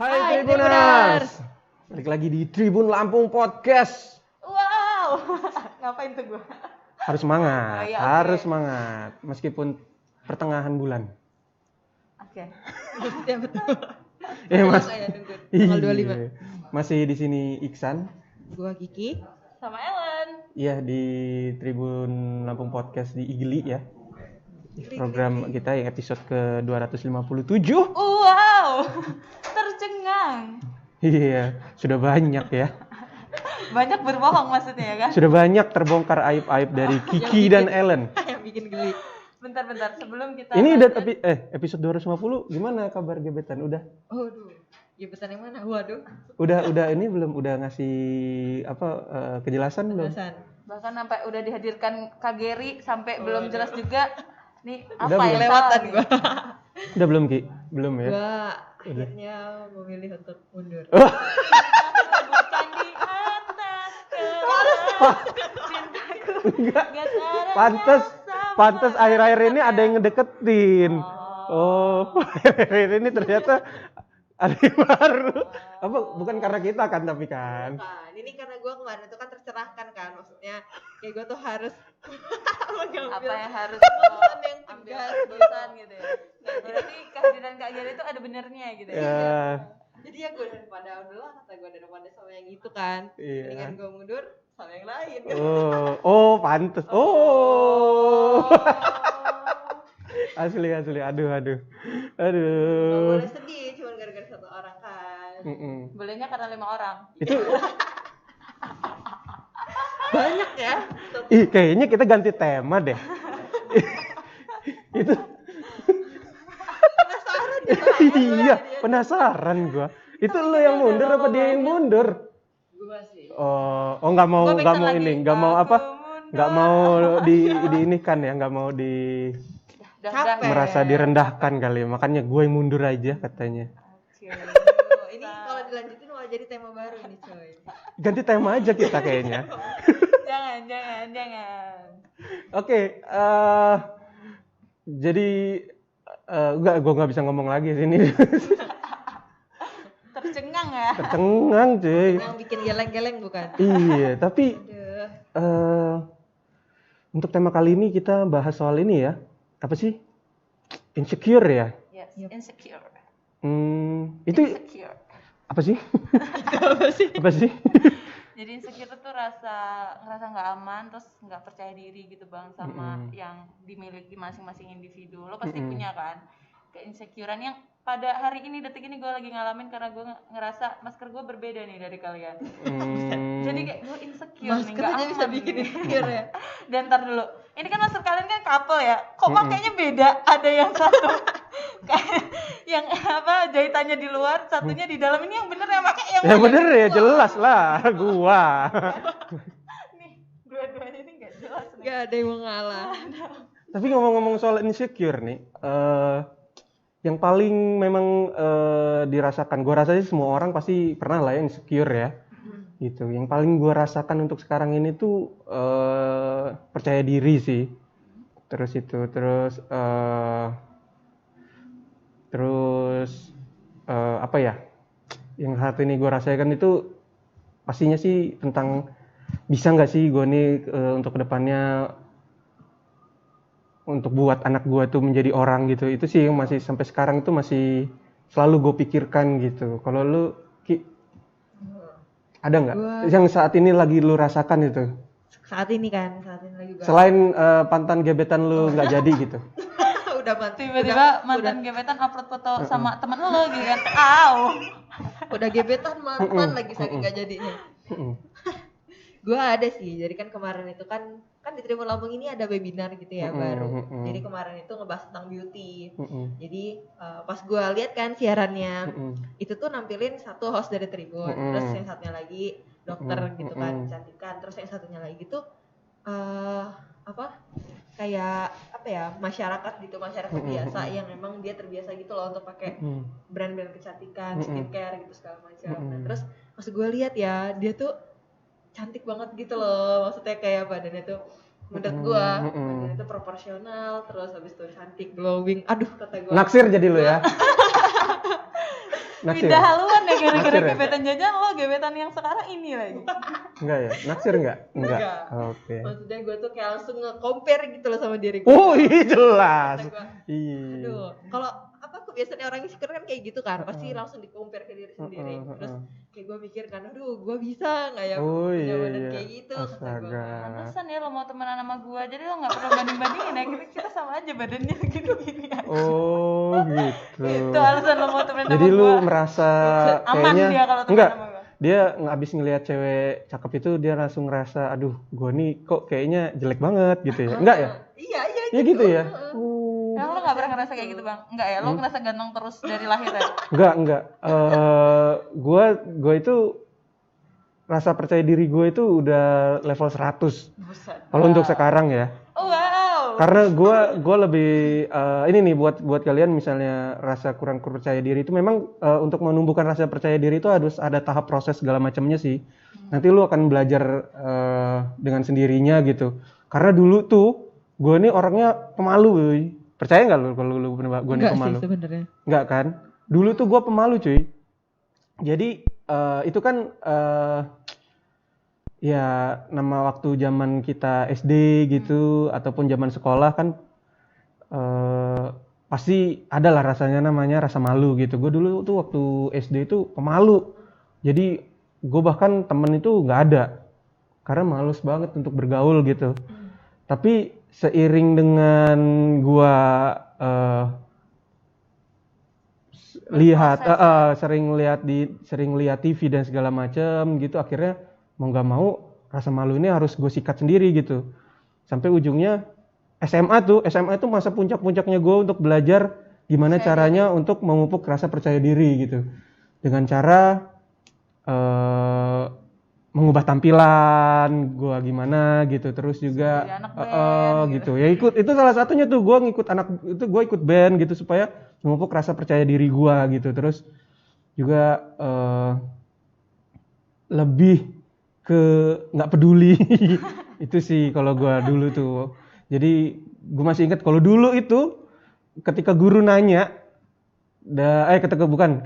Hai Tribuners, balik lagi di Tribun Lampung Podcast. Wow, ngapain tuh gue? Harus semangat, Oh, iya, harus oke. semangat, meskipun pertengahan bulan. Oke. Ya betul. Mas, Ya, nunggu tanggal 25. iya. Masih di sini Iksan, Gua Kiki. Sama Ellen. ya di Tribun Lampung Podcast di Igli ya. Program kita yang episode ke 257. Wow, tercengang. Iya, sudah banyak ya. Banyak berbohong maksudnya ya kan? Sudah banyak terbongkar aib-aib dari Kiki dan Ellen. Yang bikin geli. Bentar, sebelum kita Ini udah lanjut, episode 250, gimana kabar gebetan? Udah Waduh. Gebetan yang mana? Waduh. udah ini belum udah ngasih apa kejelasan belum? Penjelasan. bahkan sampai udah dihadirkan Kak Geri sampai belum jelas juga. Nih Udah apa belum? yang Kelewatan salah nih? gua. Udah belum Ki? Belum ya? Gua akhirnya memilih untuk mundur. Bukan di atas cintaku. Enggak. Gak ada Pantes akhir-akhir ini ada yang ngedeketin. Oh, akhir-akhir ini ternyata ada yang baru. Apa bukan karena kita kan tapi kan. Nah, ini karena gua kemarin itu kan tercerahkan kan, maksudnya kayak gua tuh harus mengambil apa yang harus keputusan yang ambil tegas keputusan gitu ya. Berarti kehadiran Kak Geri itu ada benernya gitu ya. Ya, Jadi ya gue daripada udahlah kata gue daripada sama yang itu kan. Iya. Mendingan gue mundur sama yang lain. pantes. Oh. Asli. Aduh. Gak boleh sedih cuma gara-gara satu orang kan. Mm-mm. Bolehnya karena 5 orang. Itu Banyak ya. kayaknya kita ganti tema deh. Itu Penasaran gitu. iya, penasaran gua. Itu lo yang mundur apa dia yang mundur? Gue sih. Oh nggak mau Gua pingsan lagi. ini, nggak mau apa? Aku Nggak mau di ini kan ya, nggak mau Udah. Capek. merasa direndahkan kali. Makanya gue yang mundur aja katanya. Oke. Ini kalau dilanjutin malah jadi tema baru nih coy. Ganti tema aja kita kayaknya. Jangan. Oke, jadi gue nggak bisa ngomong lagi sini. Tercengang ya. Tercengang cuy. Yang bikin geleng-geleng bukan? Iya, tapi Aduh. untuk tema kali ini kita bahas soal ini ya. Apa sih? Insecure ya? Yes, Yep. insecure. Itu Insecure. apa sih? Apa sih? Apa sih? Jadi insecure tuh ngerasa nggak aman, terus nggak percaya diri gitu bang sama yang dimiliki masing-masing individu. Lo pasti punya kan keinsecurean yang pada hari ini detik ini gue lagi ngalamin karena gue ngerasa masker gue berbeda nih dari kalian. Jadi kayak gue insecure nih, Masker nggak aja aman bisa bikin nih. insecure ya. Dan ntar dulu, ini kan masker kalian kan couple ya, kok pakainya beda? Ada yang satu kayak yang apa jahitannya di luar, satunya di dalam. Ini yang bener yang pakai yang Ya mana? bener ya, jelas lah gua. Nih, dua-duanya ini nggak jelas nih. Gak ada yang mau ngalah. Tapi ngomong-ngomong soal insecure nih, yang paling memang dirasakan, gua rasa sih semua orang pasti pernah lah ya insecure ya. Gitu. Yang paling gua rasakan untuk sekarang ini tuh percaya diri sih. Terus apa ya? Yang saat ini gue rasakan itu pastinya sih tentang bisa nggak sih gue nih untuk kedepannya untuk buat anak gue tuh menjadi orang gitu. Itu sih yang masih sampai sekarang itu masih selalu gue pikirkan gitu. Kalau lu Ki, ada nggak yang saat ini lagi lu rasakan itu? Saat ini lagi gua. Selain pantan gebetan lu nggak jadi gitu. Udah mati. Tiba-tiba mantan gebetan upload foto sama temen lo gitu kan. Udah gebetan mantan lagi saking gak jadinya. Gue ada sih, jadi kan kemarin itu kan di Tribun Lampung ini ada webinar gitu ya baru. Jadi kemarin itu ngebahas tentang beauty. Jadi pas gue lihat kan siarannya, itu tuh nampilin satu host dari Tribun, terus yang satunya lagi dokter gitu kan, kecantikan, terus yang satunya lagi tuh masyarakat biasa yang memang dia terbiasa gitu loh untuk pakai brand-brand kecantikan, skincare gitu segala macam. Nah, terus pas gue lihat ya dia tuh cantik banget gitu loh, maksudnya kayak badannya tuh menurut gue badannya tuh proporsional, terus habis itu cantik, glowing. Aduh kata gue. Naksir jadi lu ya. Naksir. Pindah haluan ya gara-gara Naksir ya? gebetan jajan lo gebetan yang sekarang ini lagi. Enggak ya? Naksir enggak? Enggak. Oke. Maksudnya gue tuh kayak langsung nge-compare gitu loh sama diri gue. Oh iya jelas. Kata gua, Iya. aduh, kalau apa kebiasaan orang insecure kan kayak gitu kan, pasti langsung di-compare ke diri sendiri. Terus kayak gue mikir kan, aduh gue bisa nggak ya Oh punya iya, badan iya. kayak gitu, kata gue. Astaga. Pantesan ya lo mau temenan sama gua, jadi lo nggak perlu banding-bandingin ya, kita sama aja badannya gini-gini aja. Oh gitu. Itu alasan lo mau temenan Jadi sama lu gua. merasa Aman kayaknya dia kalau temenan enggak. sama gua. Dia abis ngelihat cewek cakep itu dia langsung ngerasa aduh gue nih kok kayaknya jelek banget gitu ya. Enggak ya? Iya Ya gitu ya. Emang lo nggak pernah ngerasa kayak gitu bang? Enggak ya, lo ngerasa ganteng terus dari lahir ya? Enggak. Gua itu rasa percaya diri gue itu udah level 100. Buset. Kalau untuk sekarang ya. Wow. Karena gua lebih ini nih buat kalian misalnya rasa kurang percaya diri itu memang untuk menumbuhkan rasa percaya diri itu harus ada tahap proses segala macamnya sih. Nanti lu akan belajar dengan sendirinya gitu. Karena dulu tuh gue nih orangnya pemalu, cuy. Percaya nggak lu kalau lu bener gue nih Enggak pemalu? sih sebenarnya. Enggak kan? Dulu tuh gue pemalu, cuy. Jadi itu kan ya nama waktu zaman kita SD gitu ataupun zaman sekolah kan pasti ada lah rasanya namanya rasa malu gitu. Gue dulu tuh waktu SD itu pemalu. Jadi gue bahkan temen itu nggak ada karena malus banget untuk bergaul gitu. Tapi seiring dengan gue sering lihat TV dan segala macam gitu, akhirnya mau nggak mau rasa malu ini harus gue sikat sendiri gitu. Sampai ujungnya SMA tuh masa puncak-puncaknya gue untuk belajar gimana caranya untuk memupuk rasa percaya diri gitu. Dengan cara mengubah tampilan gue gimana gitu, terus juga Jadi anak band, gitu. Ya ikut itu salah satunya tuh gue ikut band gitu supaya memupuk rasa percaya diri gue gitu. Terus juga lebih ke nggak peduli itu sih kalau gue dulu tuh. Jadi gue masih ingat kalau dulu itu ketika guru nanya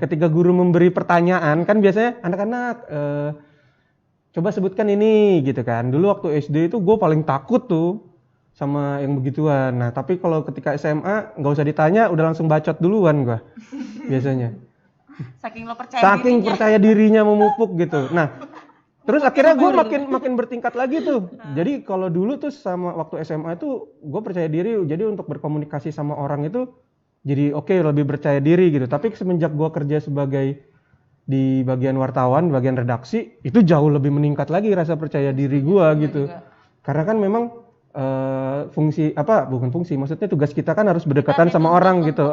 ketika guru memberi pertanyaan kan biasanya anak-anak coba sebutkan ini gitu kan. Dulu waktu SD itu gue paling takut tuh sama yang begituan. Nah tapi kalau ketika SMA nggak usah ditanya udah langsung bacot duluan gue biasanya. Saking lo percaya Saking dirinya. percaya dirinya memupuk gitu. Nah terus akhirnya gue makin bertingkat lagi tuh. Jadi kalau dulu tuh sama waktu SMA itu gue percaya diri. Jadi untuk berkomunikasi sama orang itu jadi oke, lebih percaya diri gitu. Tapi semenjak gue kerja sebagai di bagian wartawan, bagian redaksi, itu jauh lebih meningkat lagi rasa percaya diri gue gitu. Juga. Karena kan memang maksudnya tugas kita kan harus berdekatan sama orang gitu.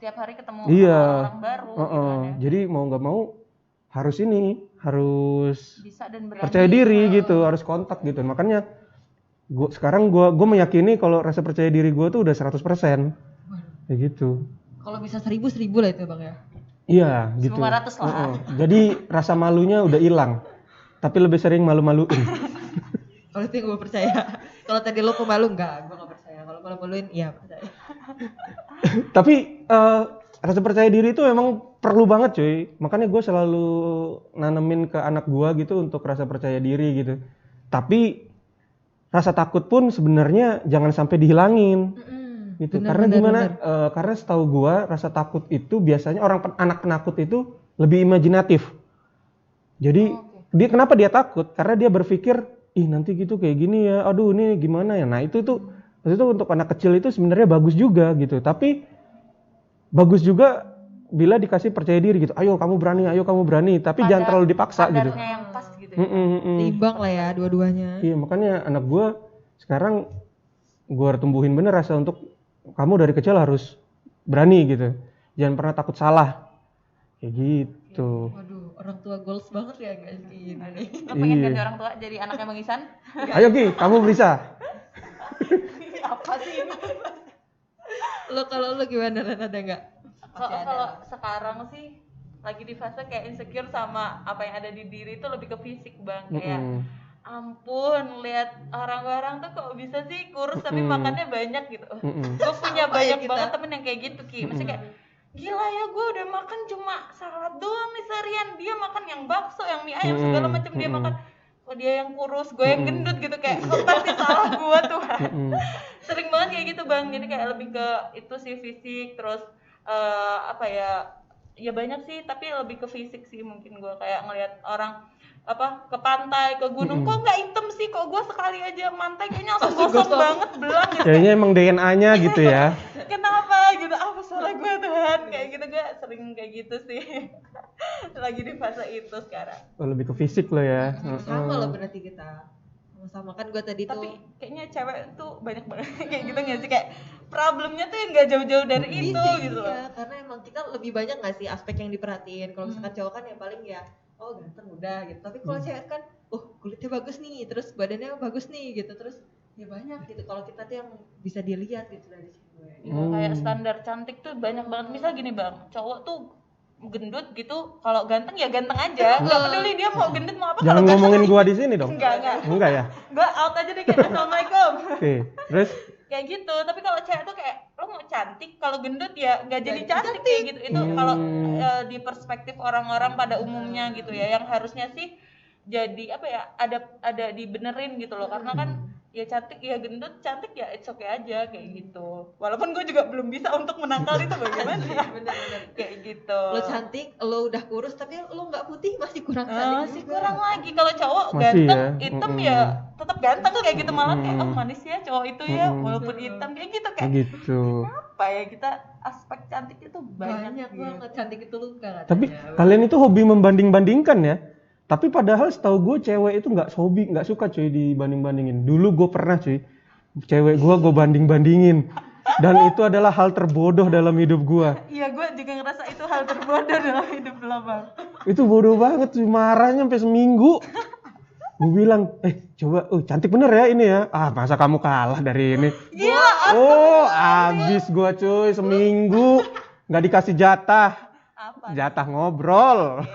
Tiap hari ketemu Iya. sama orang baru gitu kan ya. Jadi mau nggak mau harus Bisa dan berani. percaya diri gitu, harus kontak gitu. Makanya sekarang gue meyakini kalau rasa percaya diri gue tuh udah 100%. Kayak gitu. Kalau bisa 1000 lah itu bang ya. Iya gitu. 500 lah. Jadi rasa malunya udah hilang. Tapi lebih sering malu-maluin. Kalau itu gue percaya. Kalau tadi lo pemalu enggak, gue nggak percaya. Kalau malu-maluin iya percaya. Tapi rasa percaya diri itu emang perlu banget cuy. Makanya gue selalu nanemin ke anak gue gitu untuk rasa percaya diri gitu. Tapi rasa takut pun sebenarnya jangan sampai dihilangin. Gitu. Karena karena setahu gue rasa takut itu biasanya anak penakut itu lebih imajinatif. Jadi kenapa dia takut? Karena dia berpikir, ih nanti gitu kayak gini ya, aduh ini gimana ya. Nah itu untuk anak kecil itu sebenarnya bagus juga gitu. Tapi bagus juga bila dikasih percaya diri gitu. Ayo kamu berani. Tapi jangan terlalu dipaksa gitu. Kadarnya yang pas gitu ya. Seimbang lah ya dua-duanya. Iya makanya anak gue sekarang gue tumbuhin bener rasa untuk kamu dari kecil harus berani gitu. Jangan pernah takut salah. Kayak gitu. Waduh, orang tua goals banget ya guys ini. Lo pengen ganti orang tua jadi anaknya Bang Isan? Ayo Ki, kamu bisa. Apa sih ini? Kalau lo gimana Ren, ada nggak? Kalau sekarang sih lagi di fase kayak insecure sama apa yang ada di diri itu lebih ke fisik bang. Kayak ampun, lihat orang-orang tuh kok bisa sih kurus tapi makannya banyak gitu. Gue punya banyak banget temen yang kayak gitu Ki. Maksudnya kayak gila ya gue udah makan cuma salad doang nih seharian, dia makan yang bakso, yang mie ayam segala macam dia makan, kok dia yang kurus, gue yang gendut gitu, kayak kok pasti salah gue tuh. Sering banget kayak gitu bang, jadi kayak lebih ke itu sih fisik, terus apa ya banyak sih, tapi lebih ke fisik sih mungkin gue kayak ngelihat orang ke pantai, ke gunung, kok nggak hitam sih, kok gue sekali aja mantai kayaknya langsung gosong banget, belang gitu. Kayaknya emang DNA-nya gitu ya. Kenapa gitu, apa salah gue Tuhan, kayak gitu, gue sering kayak gitu sih. Lagi di fase itu sekarang. Lebih ke fisik lo ya. Sama lo berarti kita. Sama-sama kan gue tadi tapi tuh. Kayaknya cewek tuh banyak banget kayak gitu nggak sih, kayak problemnya tuh yang nggak jauh-jauh dari itu gitu loh. Iya, karena emang kita lebih banyak nggak sih aspek yang diperhatiin. Kalau misalkan cowok kan yang paling ya, oh ganteng udah gitu. Tapi kalau cewek kan, kulitnya bagus nih, terus badannya bagus nih gitu, terus ya banyak gitu. Kalau kita tuh yang bisa dilihat gitu dari situ. Kayak standar cantik tuh banyak banget. Misal gini bang, cowok tuh gendut gitu, kalau ganteng ya ganteng aja, nggak peduli dia mau gendut mau apa. Jangan ngomongin gua di sini dong. Enggak ya. Gua out aja deh kayak assalamualaikum. Oke, terus kayak gitu. Tapi kalau cewek tuh kayak lo mau cantik, kalau gendut ya nggak jadi cantik kayak gitu. Itu kalau di perspektif orang-orang pada umumnya gitu ya, yang harusnya sih jadi ada dibenerin gitu loh, karena kan ya cantik ya gendut, cantik ya it's okay aja kayak gitu. Walaupun gue juga belum bisa untuk menangkal itu bagaimana. Bener-bener Kayak gitu. lo cantik, lo udah kurus tapi lo nggak putih, masih kurang cantik Masih juga. kurang lagi. Kalau cowok Masih ganteng, ya. hitam ya tetap ganteng kayak gitu, malah kayak manis ya cowok itu ya, walaupun hitam kayak gitu, kayak gitu. apa ya, kita aspek cantik itu banyak gitu. banget, cantik itu luka katanya. Tapi kalian itu hobi membanding-bandingkan ya. Tapi padahal setahu gue cewek itu nggak suka cuy dibanding-bandingin. Dulu gue pernah cuy, cewek gue banding-bandingin. Dan itu adalah hal terbodoh dalam hidup gue. Iya, gue juga ngerasa itu hal terbodoh dalam hidup lo bang. Itu bodoh banget cuy, marahnya sampai seminggu. Gue bilang, coba, cantik bener ya ini ya. Masa kamu kalah dari ini? Gila. Abis gue cuy seminggu nggak dikasih jatah. Apa? Jatah ngobrol.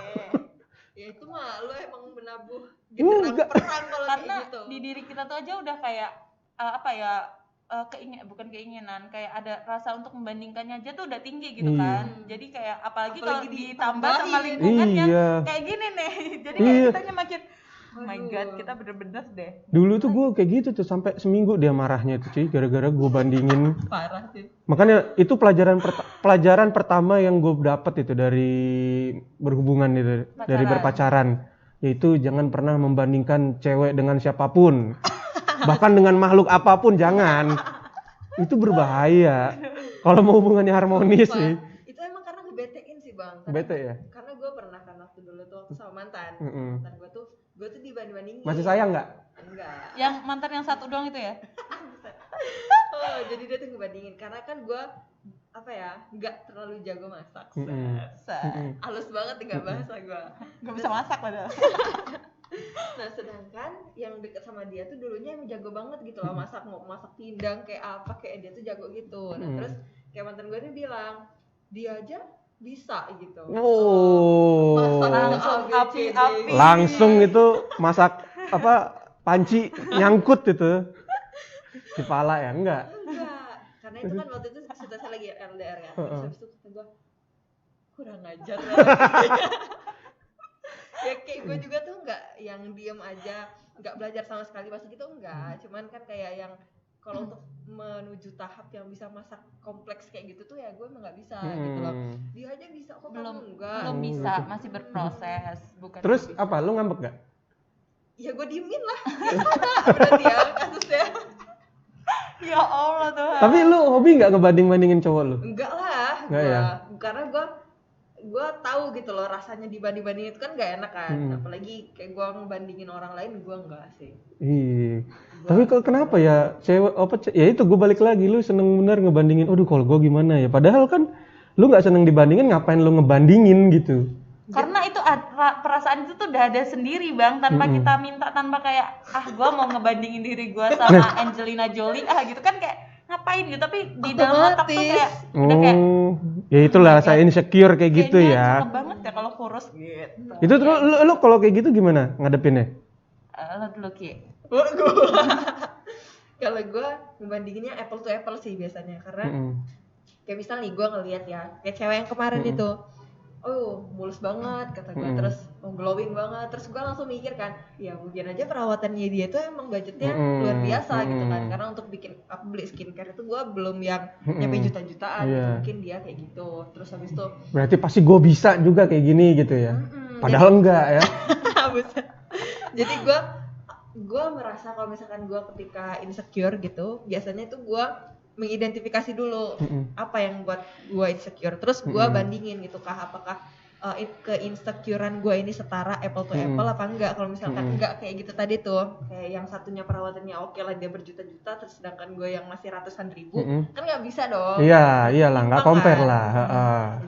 Ya itu mah lo emang menabuh Enggak. perang kalau Karena kayak gitu. di diri kita tuh aja udah kayak bukan keinginan, kayak ada rasa untuk membandingkannya aja tuh udah tinggi gitu kan. Jadi kayak apalagi kalau ditambah sama lingkungan yang kayak gini nih, jadi kayak kitanya makin oh my god, kita bener-bener deh. Dulu tuh gue kayak gitu tuh sampai seminggu dia marahnya tuh cuy, gara-gara gue bandingin. Parah sih. Makanya itu pelajaran pertama yang gue dapet itu dari berhubungan itu, dari berpacaran, yaitu jangan pernah membandingkan cewek dengan siapapun. Bahkan dengan makhluk apapun jangan. Itu berbahaya. Kalau mau hubungannya harmonis sih. Itu emang karena ngebetein sih bang. Bete ya? Karena gue pernah kan waktu dulu tuh sama mantan. Mantan gue tuh dibanding-bandingin. Masih sayang nggak? Enggak. Yang mantan yang satu doang itu ya? Jadi dia tuh ngebandingin karena kan gue nggak terlalu jago masak. Halus banget nggak bahasa gue. Nggak bisa masak padahal. Nah sedangkan yang deket sama dia tuh dulunya emang jago banget gitu loh, mau masak pindang kayak apa, kayak dia tuh jago gitu. Nah terus kayak mantan gue ini bilang dia aja bisa gitu. Masak langsung api-api. Langsung itu masak panci nyangkut itu di pala ya? Enggak, karena itu kan waktu itu saya lagi LDR kan. Terus habis itu kata gue kurang ajar lah. Ya kayak gue juga tuh nggak yang diem aja, nggak belajar sama sekali pas gitu, enggak. Cuman kan kayak yang kalau untuk menuju tahap yang bisa masak kompleks kayak gitu tuh ya gue emang nggak bisa gitu loh. Dia aja bisa kok, belum bisa, masih berproses. Bukan terus apa, lu ngambek gak? Ya gue diemin lah. Berarti ya kasusnya. Ya Allah Tuhan. Tapi lu hobi nggak ngebanding-bandingin cowok lu? Enggak lah. Enggak ya? Karena gue tahu gitu loh rasanya dibanding-bandingin itu kan gak enak kan. Apalagi kayak gue ngebandingin orang lain, gue enggak sih. Tapi kenapa ya cewek ya itu gue balik lagi, lu seneng bener ngebandingin. Aduh kalau gue gimana ya? Padahal kan lu nggak seneng dibandingin, ngapain lu ngebandingin gitu? Karena itu perasaan itu tuh udah ada sendiri bang, tanpa kita minta, tanpa kayak gue mau ngebandingin diri gue sama Angelina Jolie gitu kan, kayak ngapain gitu, tapi di dalam otak tuh kayak udah kayak ya itulah saya insecure kayak gitu ya. Cakep banget ya kalau kurus gitu. Itu terus lu kalau kayak gitu gimana ngadepinnya? Lo dulu Ki. Kalau gue ngebandinginnya apple to apple sih biasanya, karena Kayak misal nih gue ngeliat ya, kayak cewek yang kemarin itu, oh mulus banget kata gue, terus glowing banget, terus gue langsung mikir kan, ya mungkin aja perawatannya dia tuh emang budgetnya luar biasa gitu kan, karena untuk bikin aku beli skincare itu gue belum yang nyampe juta-jutaan, gitu. Mungkin dia kayak gitu, terus habis itu berarti pasti gue bisa juga kayak gini gitu ya, padahal enggak ya. Jadi gue merasa kalau misalkan gue ketika insecure gitu, biasanya tuh gue mengidentifikasi dulu apa yang buat gue insecure, terus gue bandingin gitu apakah ke insecurean gue ini setara apple to apple apa enggak. Kalau misalkan enggak kayak gitu tadi tuh, kayak yang satunya perawatannya oke lah dia berjuta-juta, terus sedangkan gue yang masih ratusan ribu, kan nggak bisa dong. Iyalah nggak compare kan? lah.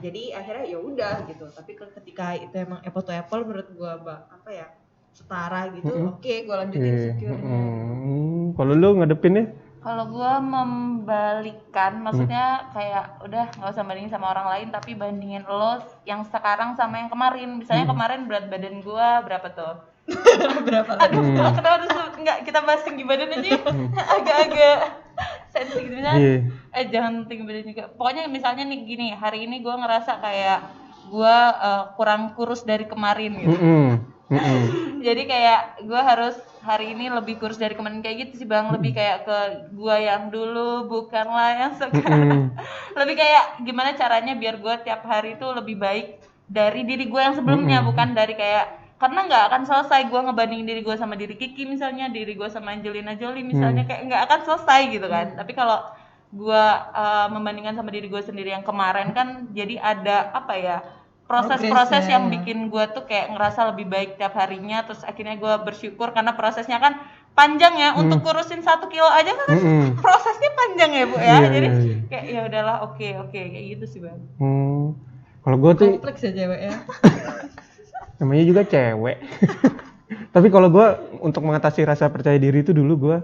Jadi akhirnya ya udah gitu. Tapi ketika itu emang apple to apple menurut gue apa ya, setara gitu, oke gue lanjutin insecure-nya. Kalau lu ngadepinnya? Kalau gue membalikkan, maksudnya kayak udah nggak usah bandingin sama orang lain, tapi bandingin lo yang sekarang sama yang kemarin. Misalnya kemarin berat badan gue berapa tuh? Berapa? Aduh, kenapa harus nggak kita bahas tinggi badan aja? Agak-agak sensitif misalnya. Jangan tinggi badan juga. Pokoknya misalnya nih gini, hari ini gue ngerasa kayak gue kurang kurus dari kemarin gitu. Jadi kayak gue harus hari ini lebih kurus dari kemarin, kayak gitu sih Bang. Lebih kayak ke gue yang dulu, bukanlah yang sekarang. Lebih kayak gimana caranya biar gue tiap hari itu lebih baik dari diri gue yang sebelumnya, bukan dari kayak, karena nggak akan selesai gue ngebandingin diri gue sama diri Kiki misalnya, diri gue sama Angelina Jolie misalnya, kayak nggak akan selesai gitu kan. Tapi kalau gue membandingkan sama diri gue sendiri yang kemarin kan, jadi ada apa ya, proses-proses yang bikin gue tuh kayak ngerasa lebih baik tiap harinya. Terus akhirnya gue bersyukur karena prosesnya kan panjang ya, untuk kurusin 1 kilo aja kan prosesnya panjang ya Bu ya. Jadi kayak ya udahlah, oke kayak gitu sih Bang. Kalau gue tuh kompleks ya cewek ya. namanya juga cewek. Tapi kalau gue untuk mengatasi rasa percaya diri itu dulu gue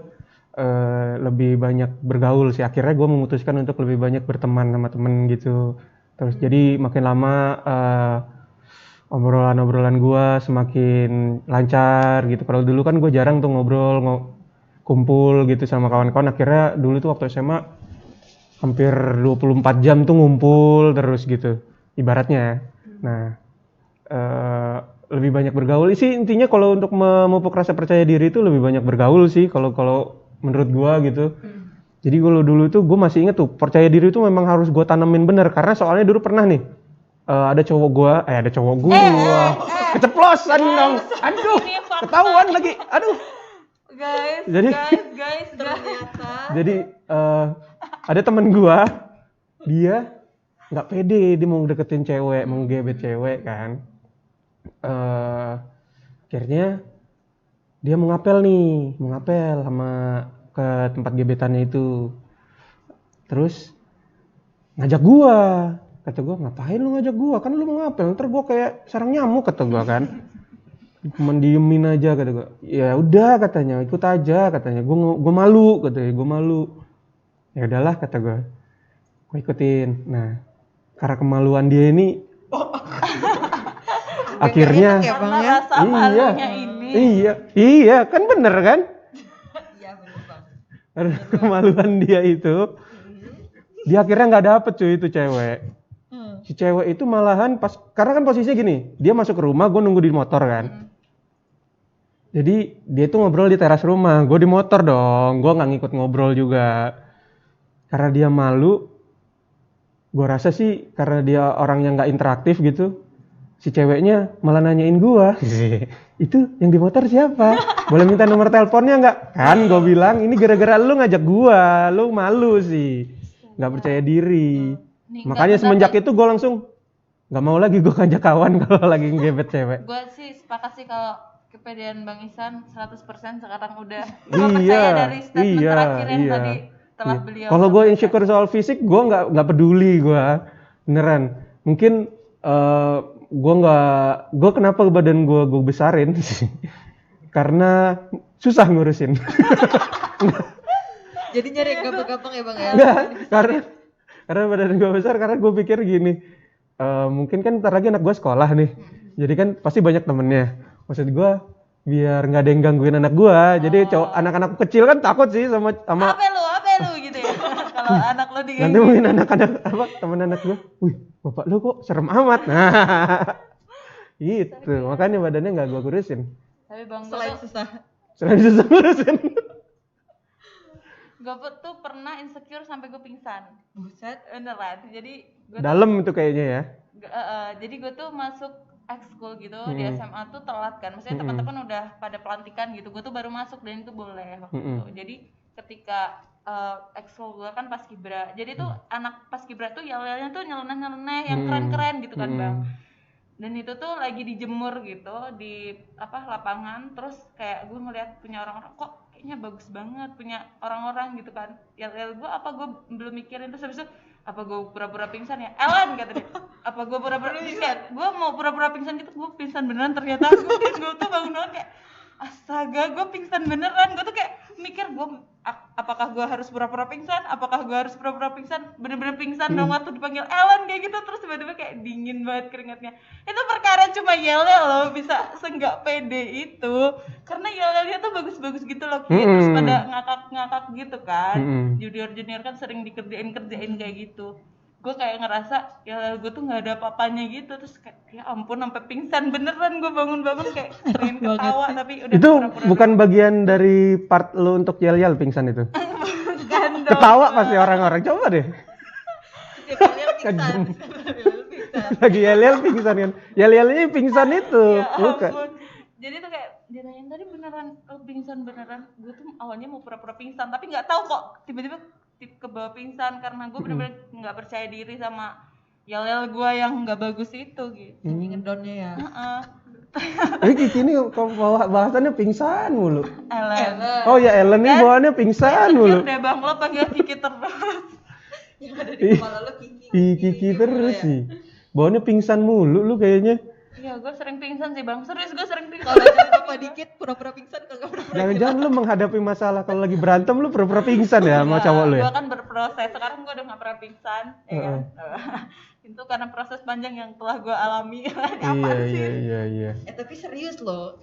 lebih banyak bergaul sih. Akhirnya gue memutuskan untuk lebih banyak berteman sama temen gitu. Terus jadi makin lama obrolan-obrolan gue semakin lancar gitu. Kalau dulu kan gue jarang tuh kumpul gitu sama kawan-kawan. Akhirnya dulu tuh waktu SMA hampir 24 jam tuh ngumpul terus gitu ibaratnya. Nah lebih banyak bergaul sih intinya. Kalau untuk memupuk rasa percaya diri itu lebih banyak bergaul sih kalau menurut gue gitu. Jadi kalau dulu tuh gue masih inget tuh, percaya diri itu memang harus gue tanemin bener. Karena soalnya dulu pernah nih, ada cowok gue, keceplosan dong. Aduh, ketahuan lagi. Aduh. Guys, Ternyata. Jadi ada temen gue, dia nggak pede, dia mau deketin cewek, mau gebet cewek kan. Akhirnya dia mau ngapel sama ke tempat gebetannya itu. Terus ngajak gua. Kata gua, ngapain lu ngajak gua? Kan lu mau ngapel, ntar gua kayak sarang nyamuk, kata gua kan. Cuman diemin aja, kata gua. Ya udah katanya, ikut aja katanya. Gua malu katanya, gua malu. Ya udahlah kata gua. Gua ikutin. Nah, karena kemaluan dia ini akhirnya ya, Bang, ya? rasa malunya ini. Iya, kan bener kan? Bener. Kemaluan dia itu, dia akhirnya nggak dapet cuy itu cewek. Si cewek itu malahan karena kan posisinya gini, dia masuk ke rumah, gue nunggu di motor kan. Jadi dia tuh ngobrol di teras rumah, gue di motor dong, gue nggak ngikut ngobrol juga. Karena dia malu, gue rasa sih karena dia orang yang nggak interaktif gitu, si ceweknya malah nanyain gue. Itu yang di motor siapa? Boleh minta nomor teleponnya nggak? Kan gue bilang ini gara-gara lu ngajak gue, lu malu sih, nggak percaya diri. Makanya semenjak itu gue langsung nggak mau lagi gue ngajak kawan kalau lagi ngebet cewek. Gue sih sepakat sih kalau kepedean Bang Ihsan 100% sekarang udah Iya, percaya dari statement terakhir yang tadi telah beliau. Kalau gue insecure soal fisik, gue nggak peduli gue, beneran. Mungkin gue kenapa badan gue besarin karena susah ngurusin. Jadi nyari gampang-gampang ya Bang ya? Enggak, karena badan gue besar, karena gue pikir gini, mungkin kan ntar lagi anak gue sekolah nih, jadi kan pasti banyak temennya. Maksud gue biar nggak ada yang gangguin anak gue, jadi anak-anak kecil kan takut sih sama apa lu gitu ya. kalau anak lo digangguin. Nanti mungkin anak-anak apa teman anak gue, wih bapak lu kok serem amat. Nah, gitu. Makanya badannya nggak gue kurusin. Tapi bang Selain gue susah. Selain susah ngurusin. tuh pernah insecure sampai gue pingsan. Buset. Beneran. Jadi gue Dalam itu kayaknya ya. jadi gue tuh masuk ekskul gitu di SMA tuh telat kan. Maksudnya teman-teman udah pada pelantikan gitu. Gue tuh baru masuk dan itu boleh waktu itu. Jadi ketika ekskul gue kan paskibra. Jadi tuh anak paskibra tuh yel-yelnya tuh nyeleneh-nyeleneh yang keren-keren gitu kan bang. Dan itu tuh lagi dijemur gitu di lapangan. Terus kayak gue ngeliat punya orang-orang kok kayaknya bagus banget punya orang-orang gitu kan. Yel-yel gue gue belum mikirin terus habis itu apa gue pura-pura pingsan ya? Ellen kata dia. Apa gue pura-pura pingsan? Gue mau pura-pura pingsan gitu, gue pingsan beneran ternyata. Gue tuh bangun kayak astaga, gue pingsan beneran. Gue tuh kayak mikir apakah gue harus pura-pura pingsan? Apakah gue harus pura-pura pingsan? Bener-bener pingsan dong waktu dipanggil Ellen kayak gitu. Terus tiba-tiba kayak dingin banget keringatnya. Itu perkara cuma yel-yel loh bisa senggak pede itu. Karena yel-yelnya tuh bagus-bagus gitu loh. Terus pada ngakak-ngakak gitu kan. Junior-junior kan sering dikerjain kayak gitu. Gue kayak ngerasa ya gue tuh nggak ada apa-apanya gitu. Terus kayak ya ampun sampai pingsan beneran. Gue bangun-bangun kayak pengen ketawa tapi udah Itu pura-pura bukan bagian dari part lo untuk yel-yel pingsan itu. Bukan dong. Ketawa pasti orang-orang. Coba deh. Ya kalian pingsan. Lagi yel-yel pingsan kan. Yel-yelnya pingsan itu. Ya Bukan. ampun. Jadi tuh kayak dia nanyain tadi beneran pingsan beneran. Gue tuh awalnya mau pura-pura pingsan tapi nggak tahu kok tiba-tiba ke bawah pingsan karena gue bener-bener nggak percaya diri sama yel-yel gue yang nggak bagus itu gitu. Saking ngedonnya ya. Tapi Kiki ini kok bahasannya pingsan mulu. Ellen. Oh ya Ellen ini bawaannya pingsan mulu. Insecure deh bang, lo panggil Kiki terus. Yang ada di kepala lo Kiki. Kiki terus sih. Bawaannya pingsan mulu lu kayaknya. Iya, gue sering pingsan sih bang. Serius gue sering pingsan. Kalau ada apa dikit pura-pura pingsan kagak pura-pura. Jangan-jangan lu menghadapi masalah kalau lagi berantem lu pura-pura pingsan ya sama cowok lu ya? Gue kan berproses. Sekarang gue udah gak pernah pingsan. Ya kan? Itu karena proses panjang yang telah gue alami. Iya. Tapi serius loh,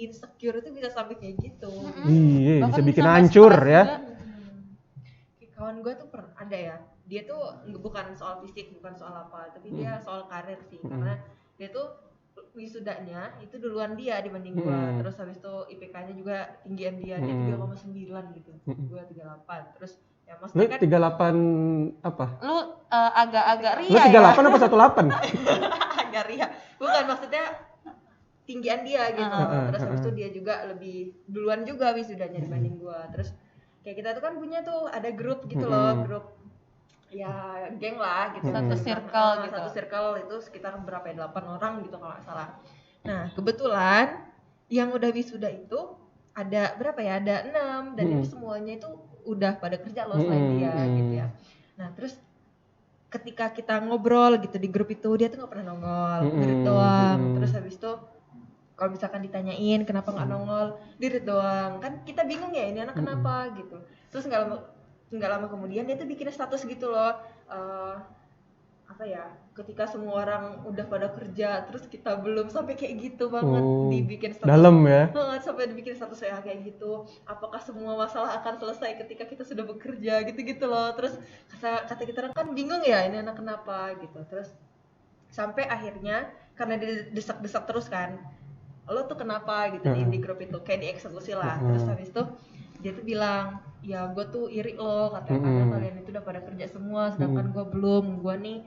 insecure itu bisa sampai kayak gitu. Iya, bisa Bahkan bikin sampai hancur stres ya. juga. Kawan gue tuh ada ya, dia tuh bukan soal fisik, bukan soal apa, tapi dia soal karir sih. Karena dia tuh wisudanya itu duluan dia dibanding gua. Terus habis itu IPK-nya juga tinggian dia 3,9 gitu. Gua 38. Terus ya Lu maksudnya kan 38 apa? Lu agak-agak Lu ria 38 apa 18? agak ria. Bukan maksudnya tinggian dia gitu. Terus habis itu dia juga lebih duluan juga wisudanya dibanding gua. Terus kayak kita tuh kan punya tuh ada grup gitu loh, grup ya geng lah gitu. Satu circle gitu. Satu circle itu sekitar berapa ya, 8 orang gitu kalau nggak salah. Nah kebetulan yang udah wisuda itu ada berapa ya, ada 6 dan itu semuanya itu udah pada kerja loh selain dia gitu ya. Nah terus ketika kita ngobrol gitu di grup itu, dia tuh nggak pernah nongol, dirit doang. Terus habis itu kalau misalkan ditanyain kenapa nggak nongol, dirit doang. Kan kita bingung ya ini anak kenapa gitu. Terus nggak lama kemudian dia tuh bikin status gitu loh, apa ya, ketika semua orang udah pada kerja terus kita belum, sampai kayak gitu banget. Dibikin status dalam ya. sampai dibikin status kayak gitu, apakah semua masalah akan selesai ketika kita sudah bekerja gitu loh. Terus kata kita kan bingung ya ini anak kenapa gitu. Terus sampai akhirnya karena didesak-desak terus kan, lo tuh kenapa gitu di grup itu, kayak dieksekusi lah. Terus habis itu dia tuh bilang, ya gue tuh iri lo katanya, karena kalian itu udah pada kerja semua sedangkan gue belum. Gue nih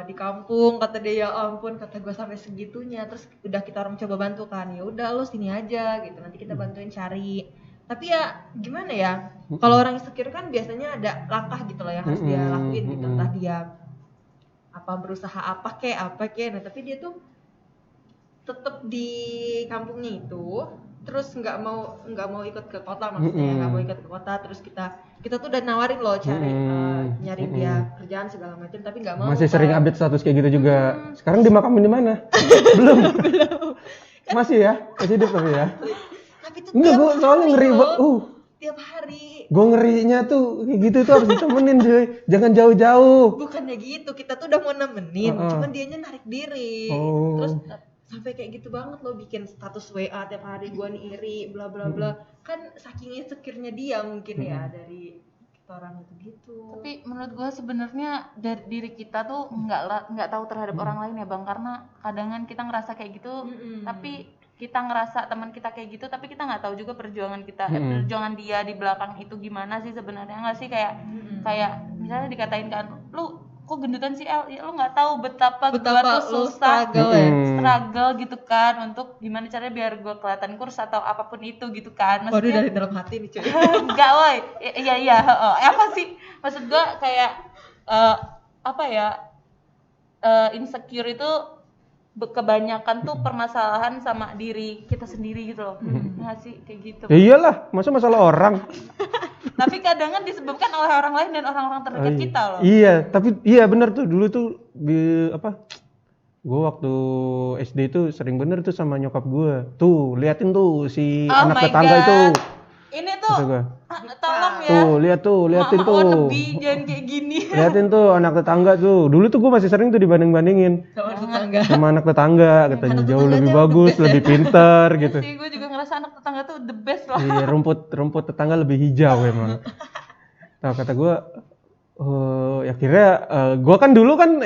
di kampung, kata dia. Ya ampun, kata gue sampai segitunya. Terus udah kita orang coba bantu kan, ya udah lo sini aja gitu, nanti kita bantuin cari. Tapi ya gimana ya, kalau orang insecure kan biasanya ada langkah gitu loh yang harus dia lakuin gitu. Entah dia berusaha apa kek. Nah tapi dia tuh tetap di kampungnya itu, terus nggak mau ikut ke kota, maksudnya nggak mau ikut ke kota. Terus kita tuh udah nawarin loh cari nyari dia kerjaan segala macam, tapi nggak mau. Masih sering update status kayak gitu juga. Sekarang dimakamin di mana? Belum. Masih ya? Masih hidup tapi ya. Tapi tuh Enggak, gue soalnya ngeri banget. Tiap hari. Gue ngerinya tuh kayak gitu tuh harus ditemenin cuy. Jangan jauh-jauh. Bukannya gitu, kita tuh udah mau nemenin, cuman dianya narik diri. Terus sampai kayak gitu banget loh, bikin status WA tiap hari, gua nih iri bla bla bla. Kan saking insecure-nya dia mungkin ya, dari orang itu gitu. Tapi menurut gue sebenarnya dari diri kita tuh nggak tahu terhadap orang lain ya bang, karena kadang kita ngerasa kayak gitu, tapi kita ngerasa teman kita kayak gitu, tapi kita nggak tahu juga perjuangan kita, perjuangan dia di belakang itu gimana sih sebenarnya, nggak sih kayak misalnya dikatain kan, lu kok gendutan sih El, ya, lu nggak tahu betapa gue tuh susah struggle gitu kan untuk gimana caranya biar gue kelihatan kurus atau apapun itu gitu kan. Maksudnya dari dalam hati nih cuy. Enggak woi, iya apa sih maksud gue kayak insecure itu kebanyakan tuh permasalahan sama diri kita sendiri gitu loh. Nggak sih kayak gitu. Ya iyalah, masa masalah orang. Tapi kadang kan disebabkan oleh orang lain dan orang-orang terdekat kita loh. Iya, tapi iya benar tuh dulu tuh gue waktu SD tuh sering bener tuh sama nyokap gue. Tuh, liatin tuh si anak tetangga itu. Ini tuh tolong ya. Tuh, liatin tuh. Lebih jangan kayak gini. Liatin tuh anak tetangga tuh. Dulu tuh gue masih sering tuh dibanding-bandingin sama anak tetangga, katanya jauh lebih bagus, lebih pintar gitu. Sih gue juga ngerasa anak tetangga tuh the best lah. Iya, rumput tetangga lebih hijau emang. Nah, kata gue ya kira gue kan dulu kan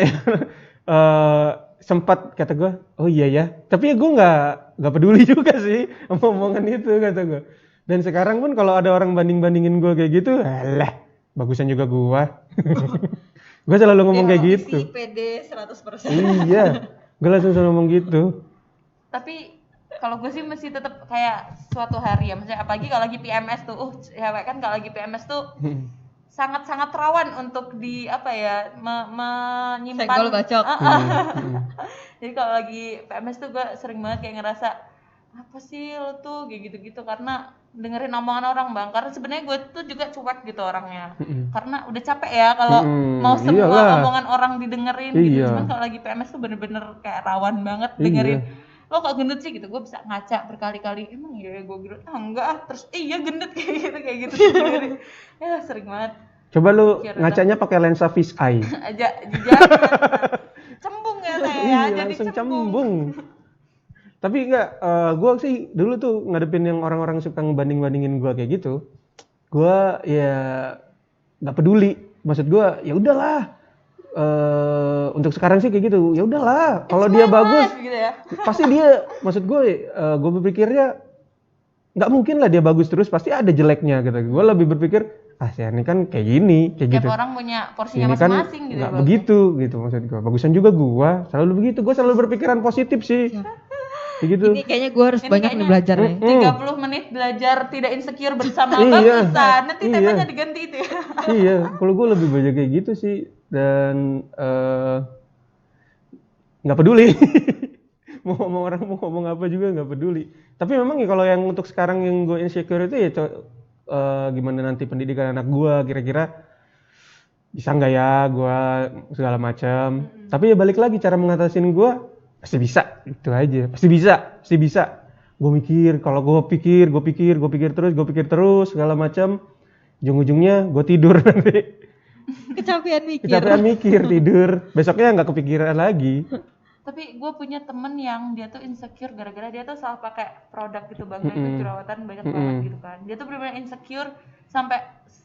sempat kata gue, oh iya ya, tapi gue nggak peduli juga sih sama omongan itu kata gue. Dan sekarang pun kalau ada orang bandingin gue kayak gitu, alah, bagusan juga gue. Gue selalu ngomong kayak gitu. Si PD 100%. Iya, gue langsung selalu ngomong gitu. Tapi kalau gue sih masih tetap kayak suatu hari ya, maksudnya apalagi kalau lagi PMS tuh, cewek kan kalau lagi PMS tuh sangat-sangat rawan untuk menyimpan senggol bacok. Jadi kalau lagi PMS tuh gue sering banget kayak ngerasa apa sih lo tuh kayak gitu-gitu karena dengerin omongan orang bang, karena sebenarnya gue tuh juga cuek gitu orangnya, karena udah capek ya kalau mau semua omongan orang didengerin gitu. Cuman kalau lagi PMS tuh bener-bener kayak rawan banget dengerin. Lo kok gendut sih gitu, gue bisa ngaca berkali-kali, emang iya gue gendut? Enggak, terus iya gendut kayak gitu ya sering banget. Coba lu ngacanya pakai lensa fish eye. Aja cembung ya saya iya, jadi langsung cembung. Tapi enggak, gue sih dulu tuh ngadepin yang orang-orang suka ngebanding-bandingin gue kayak gitu, gue ya nggak peduli. Maksud gue ya udahlah, untuk sekarang sih kayak gitu. Ya udahlah, kalau dia bagus, gitu ya? pasti dia. Maksud gue berpikirnya nggak mungkin lah dia bagus terus, pasti ada jeleknya gitu. Gue lebih berpikir, si ini kan kayak gini, kayak gitu. Tiap orang punya porsinya ini masing-masing kan gitu. Nggak begitu, gitu maksud gue. Bagusan juga gue, selalu begitu. Gue selalu berpikiran positif sih. Gitu. Ini kayaknya gue harus banyak nih belajar nih. 30 menit belajar tidak insecure bersama bagusan. Nanti temanya diganti itu ya. Iya, kalau gue lebih banyak kayak gitu sih. Dan nggak peduli. Mau ngomong apa juga nggak peduli. Tapi memang ya kalau yang untuk sekarang yang gue insecure itu ya gimana nanti pendidikan anak gue kira-kira bisa nggak ya gue segala macam. Tapi ya balik lagi cara mengatasin gue. Pasti bisa, itu aja. Pasti bisa. Gue mikir, kalau gue pikir terus segala macam. Ujung-ujungnya gue tidur nanti. Kecapean mikir, tidur. Besoknya nggak kepikiran lagi. Tapi gue punya temen yang dia tuh insecure gara-gara dia tuh salah pakai produk gitu bang, itu jerawatan banyak banget gitu kan. Dia tuh benar-benar insecure sampai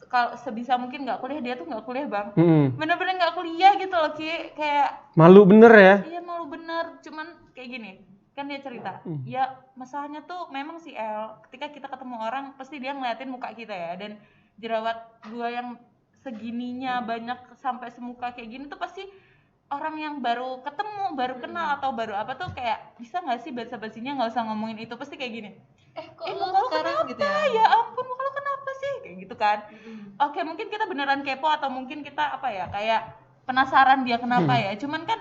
kalau sebisa mungkin nggak kuliah, dia tuh nggak kuliah bang. Bener-bener nggak kuliah gitu loh Ki, kayak malu bener ya. Iya malu bener, cuman kayak gini kan dia cerita, ya masalahnya tuh memang si El, ketika kita ketemu orang pasti dia ngeliatin muka kita ya, dan jerawat gua yang segininya banyak sampai semuka kayak gini tuh pasti orang yang baru ketemu, baru kenal atau baru apa tuh kayak bisa nggak sih basa-basinya nggak usah ngomongin itu, pasti kayak gini. Kok lo kenapa? Gitu ya ampun, muka lo kenapa sih? Kayak gitu kan. Oke, mungkin kita beneran kepo atau mungkin kita kayak penasaran dia kenapa ya. Cuman kan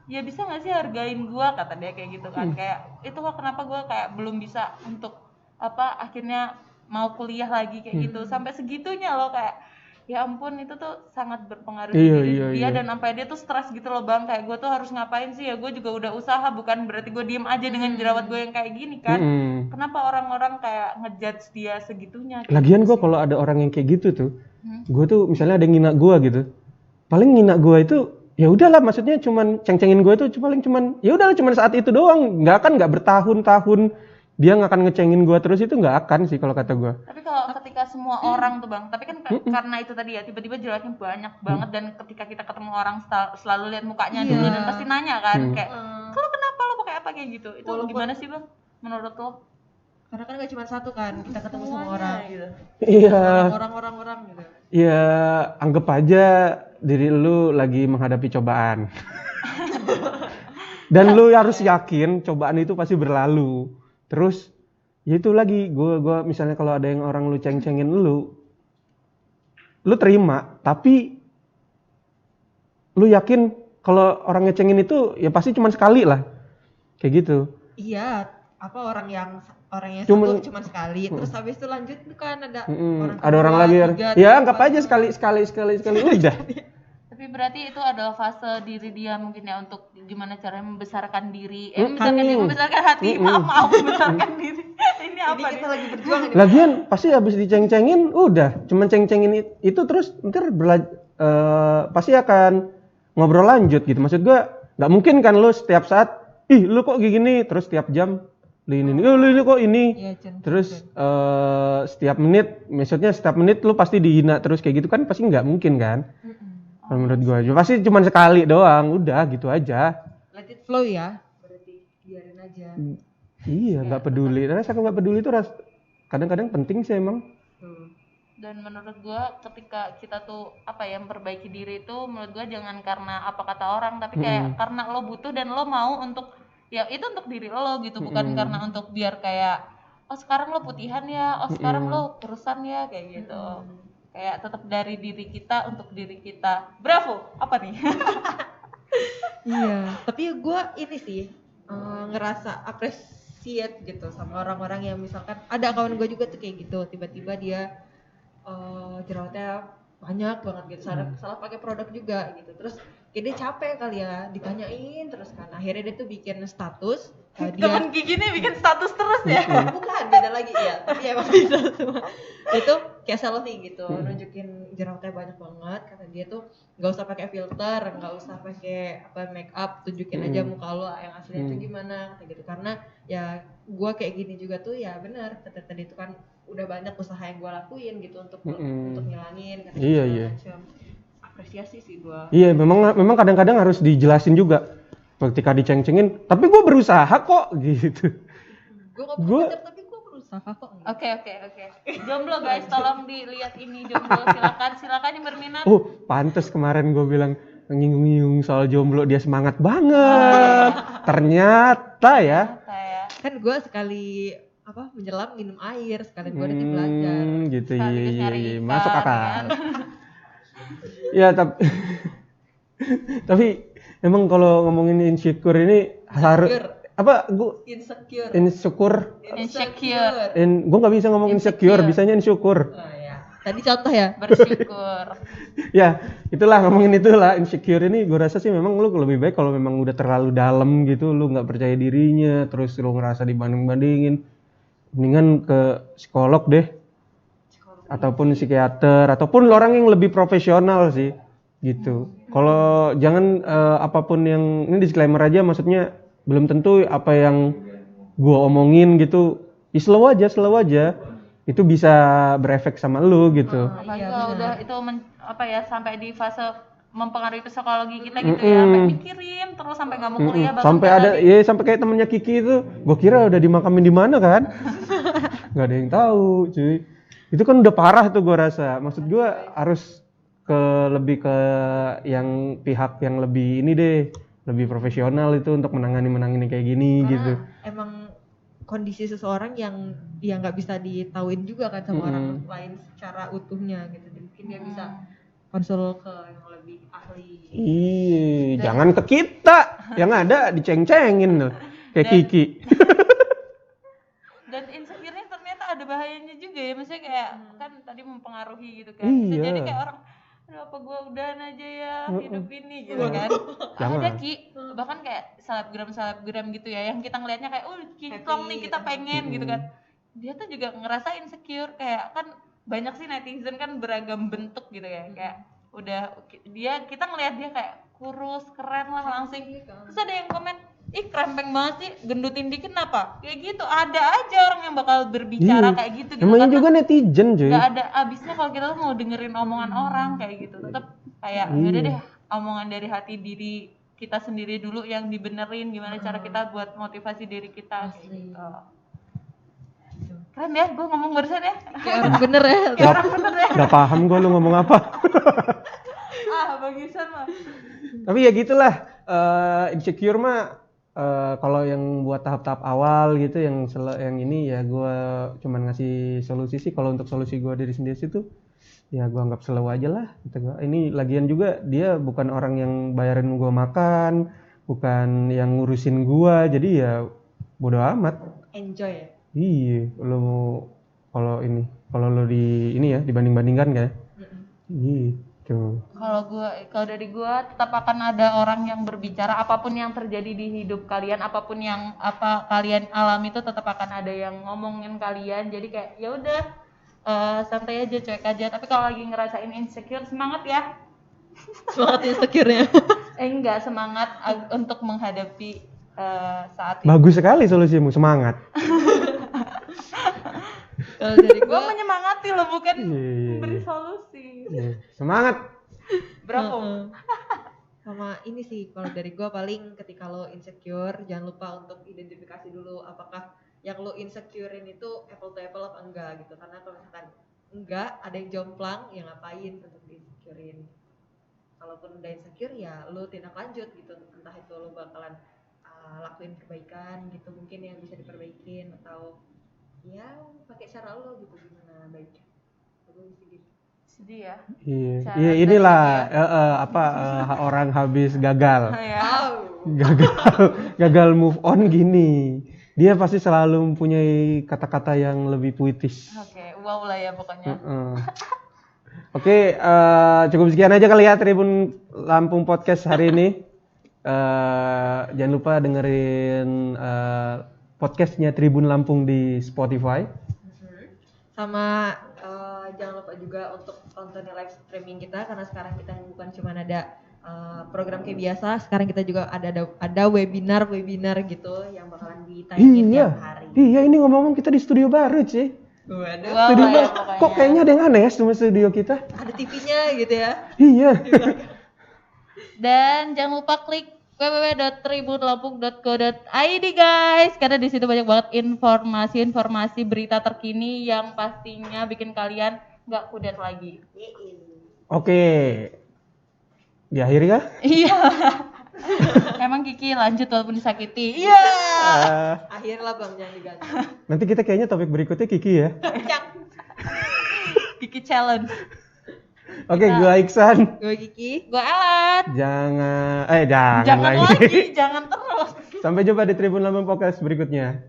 ya bisa nggak sih hargain gua, kata dia kayak gitu kan. Kayak itu kok kenapa gua kayak belum bisa untuk akhirnya mau kuliah lagi kayak gitu. Sampai segitunya loh, kayak ya ampun, itu tuh sangat berpengaruh dia. Dan sampai dia tuh stres gitu loh bang, kayak gue tuh harus ngapain sih ya, gue juga udah usaha, bukan berarti gue diem aja dengan jerawat gue yang kayak gini kan. Kenapa orang-orang kayak ngejudge dia segitunya? Lagian gue kalau ada orang yang kayak gitu tuh, gue tuh misalnya ada yang ngina gue gitu, paling ngina gue itu ya udahlah, maksudnya cuman ceng-cengin gue tuh paling cuman ya udahlah, cuman saat itu doang, nggak bertahun-tahun dia nggak akan ngecengin gue terus, itu nggak akan sih kalau kata gue. Tapi kalau ketika semua orang tuh bang, tapi kan karena itu tadi ya, tiba-tiba jerawatnya banyak banget, dan ketika kita ketemu orang selalu lihat mukanya dulu dan pasti nanya kan, kayak kalau kenapa lo pakai apa kayak gitu, itu gimana sih bang menurut lo? Karena kan gak cuma satu kan, kita ketemu semua orang gitu. Iya. Orang-orang gitu. Iya, anggap aja diri lu lagi menghadapi cobaan. Dan lu harus yakin cobaan itu pasti berlalu. Terus ya itu lagi, gua misalnya kalau ada yang orang lu ceng-cengin lu terima, tapi lu yakin kalau orang ngecengin itu ya pasti cuma sekali lah. Kayak gitu. Iya, apa orang yang Cuma- satu cuma sekali, terus habis itu lanjut itu kan ada Ada orang lagi yang ya anggap aja sekali udah. Tapi berarti itu adalah fase diri dia mungkin ya, untuk gimana caranya membesarkan diri, membesarkan hati, maaf membesarkan diri. Ini apa Ini kita nih? lagi berjuang nih. Lagian pasti habis diceng-cengin udah, cuman ceng-cengin itu terus ntar pasti akan ngobrol lanjut gitu. Maksud gua nggak mungkin kan lu setiap saat, ih lu kok gini, terus setiap jam lu kok ini. Iya, Cen. Terus setiap menit, maksudnya setiap menit lu pasti dihina terus kayak gitu kan, pasti nggak mungkin kan. Kalau menurut gua pasti cuma sekali doang, udah gitu aja. Let it flow ya. Berarti biarin aja. Iya, nggak peduli. Rasa nggak peduli itu kadang-kadang penting sih emang. Dan menurut gua ketika kita tuh memperbaiki diri itu, menurut gua jangan karena apa kata orang, tapi kayak karena lo butuh dan lo mau untuk ya itu untuk diri lo gitu, bukan karena untuk biar kayak oh sekarang lo putihan ya, oh sekarang lo kurusan ya, kayak gitu. Kayak tetap dari diri kita untuk diri kita. Bravo, apa nih? Iya, tapi gue ini sih ngerasa appreciate gitu sama orang-orang yang misalkan ada kawan gue juga tuh kayak gitu, tiba-tiba dia jerawatnya banyak banget gitu, salah pakai produk juga gitu, terus dia capek kali ya ditanyain terus kan, akhirnya dia tuh bikin status Temen Gigi nih bikin status terus ya. bukan beda lagi ya, tapi emang bisa semua itu kayak selfie gitu, nunjukin jerawatnya banyak banget, kata dia tuh nggak usah pakai filter, nggak usah pakai make up, tunjukin aja muka lo yang aslinya itu gimana, kayak gitu. Karena ya gue kayak gini juga tuh ya benar, kata tadi itu kan udah banyak usaha yang gue lakuin gitu untuk ngilangin, Iya. macam. Apresiasi sih gue. Iya, memang kadang-kadang harus dijelasin juga. Ketika diceng-cengin, tapi gue berusaha kok gitu. Gue gak punya pacar tapi gue berusaha kok. Oke. Jomblo guys, tolong dilihat ini jomblo, silakan yang berminat. Oh, pantes kemarin gue bilang nyinggung-nyinggung soal jomblo, dia semangat banget. Ternyata ya. Kan gue sekali menyelam minum air, sekali gue nanti belajar. Gitu Sekaligus nyari iya. ikan, Masuk akal. kan? Ya tapi emang kalau ngomongin insecure ini harus Insecure. Gue nggak bisa ngomong insecure, bisanya insecure. Oh, ya. Tadi contoh ya. Bersyukur. Ya itulah, ngomongin itulah insecure ini. Gue rasa sih memang lu lebih baik kalau memang udah terlalu dalam gitu, lu nggak percaya dirinya, terus lu ngerasa dibanding-bandingin, mendingan ke psikolog deh, ataupun psikiater, ataupun orang yang lebih profesional sih gitu. Kalau jangan apapun yang ini disclaimer aja, maksudnya belum tentu apa yang gua omongin gitu slow aja itu bisa berefek sama lu gitu. Apalagi kalau udah itu sampai di fase mempengaruhi psikologi kita gitu ya, sampai mikirin terus sampai nggak mau kuliah, sampai ada sampai kayak temennya Kiki itu, gua kira udah dimakamin di mana kan. Nggak ada yang tahu cuy. Itu kan udah parah tuh gua rasa. Maksud gua harus lebih ke yang pihak yang lebih ini deh, lebih profesional itu untuk menangani kayak gini. Karena gitu. Emang kondisi seseorang yang dia nggak bisa ditauin juga kan sama orang lain secara utuhnya gitu. Mungkin dia bisa konsul ke yang lebih ahli. Iya, jangan ke kita, yang ada diceng-cengin loh, kayak Kiki. Dan insecure-nya ternyata ada bahayanya juga ya, maksudnya kayak kan tadi mempengaruhi gitu kan. Bisa jadi kayak orang, aduh apa gue udahan aja ya hidup ini gitu kan. Ada Ki, bahkan kayak selebgram gitu ya, yang kita ngelihatnya kayak kinclong nih, kita pengen gitu kan. Dia tuh juga ngerasa insecure, kayak kan banyak sih netizen kan beragam bentuk gitu ya, kayak udah kita ngelihat dia kayak kurus, keren lah langsing. Terus ada yang komen, ih krempeng banget sih, gendutin dikit kenapa? Kayak gitu, ada aja orang yang bakal berbicara kayak gitu. Namanya juga netizen cuy. Gak ada abisnya kalau kita tuh mau dengerin omongan orang kayak gitu. Tetap kayak yaudah deh, omongan dari hati diri kita sendiri dulu yang dibenerin, gimana cara kita buat motivasi diri kita kayak gitu. Keren ya, gue ngomong barusan ya. Kayak orang bener ya. Kayak orang bener ya. Gak paham gue lu ngomong apa. Bagusan mah. Tapi ya gitulah, insecure mah kalau yang buat tahap-tahap awal gitu, yang ini ya gue cuman ngasih solusi sih. Kalau untuk solusi gue dari sendiri situ, ya gue anggap slow aja lah. Gitu. Ini lagian juga dia bukan orang yang bayarin gue makan, bukan yang ngurusin gue, jadi ya bodo amat. Enjoy ya. Iya, kalau lo di ini ya dibanding-bandingkan kayak, gitu. Kalau dari gue tetap akan ada orang yang berbicara, apapun yang terjadi di hidup kalian, apapun yang kalian alami itu tetap akan ada yang ngomongin kalian. Jadi kayak ya udah santai aja, cuek aja. Tapi kalau lagi ngerasain insecure, semangat ya. Semangat insecure-nya. Enggak, semangat untuk menghadapi saat itu. Bagus sekali solusimu, semangat. Kalau dari Gue menyemangati lo, bukan beri solusi. Semangat. Berapa? Sama ini sih, kalau dari gue paling ketika lo insecure, jangan lupa untuk identifikasi dulu apakah yang lo insecurein itu apple to apple apa enggak gitu. Karena kalau misalkan enggak, ada yang jomplang, ya ngapain untuk di-insecurein. Kalaupun udah insecure ya lo tindak lanjut gitu, entah itu lo bakalan lakuin perbaikan gitu mungkin yang bisa diperbaikin, atau ya pakai cara lo gitu gimana baiknya. Sedih ya. Iya, inilah orang habis gagal. Gagal move on gini. Dia pasti selalu mempunyai kata-kata yang lebih puitis. Oke, wow lah ya pokoknya. Oke, cukup sekian aja kali ya Tribun Lampung Podcast hari ini. Jangan lupa dengerin podcastnya Tribun Lampung di Spotify. Sama jangan lupa juga untuk tontonin live streaming kita, karena sekarang kita bukan cuma ada program kayak biasa, sekarang kita juga ada webinar gitu yang bakalan ditayangin tiap hari. Iya, ini ngomong-ngomong kita di studio baru sih. Waduh. Studio baru. Kok kayaknya ada yang aneh ya sama studio kita? Ada TV-nya gitu ya. Iya. Dan jangan lupa klik www.tribunlampung.co.id guys, karena di situ banyak banget informasi berita terkini yang pastinya bikin kalian nggak kudet lagi. Oke, diakhiri kah? Iya. Emang Kiki lanjut walaupun disakiti. Iya. Akhir lah bang, jangan diganti. Nanti kita kayaknya topik berikutnya Kiki ya. Kiki challenge. Oke, gue Iksan. Gue Kiki. Gue Alat. Jangan lagi. Jangan terus. Sampai jumpa di Tribun Lampung Podcast berikutnya.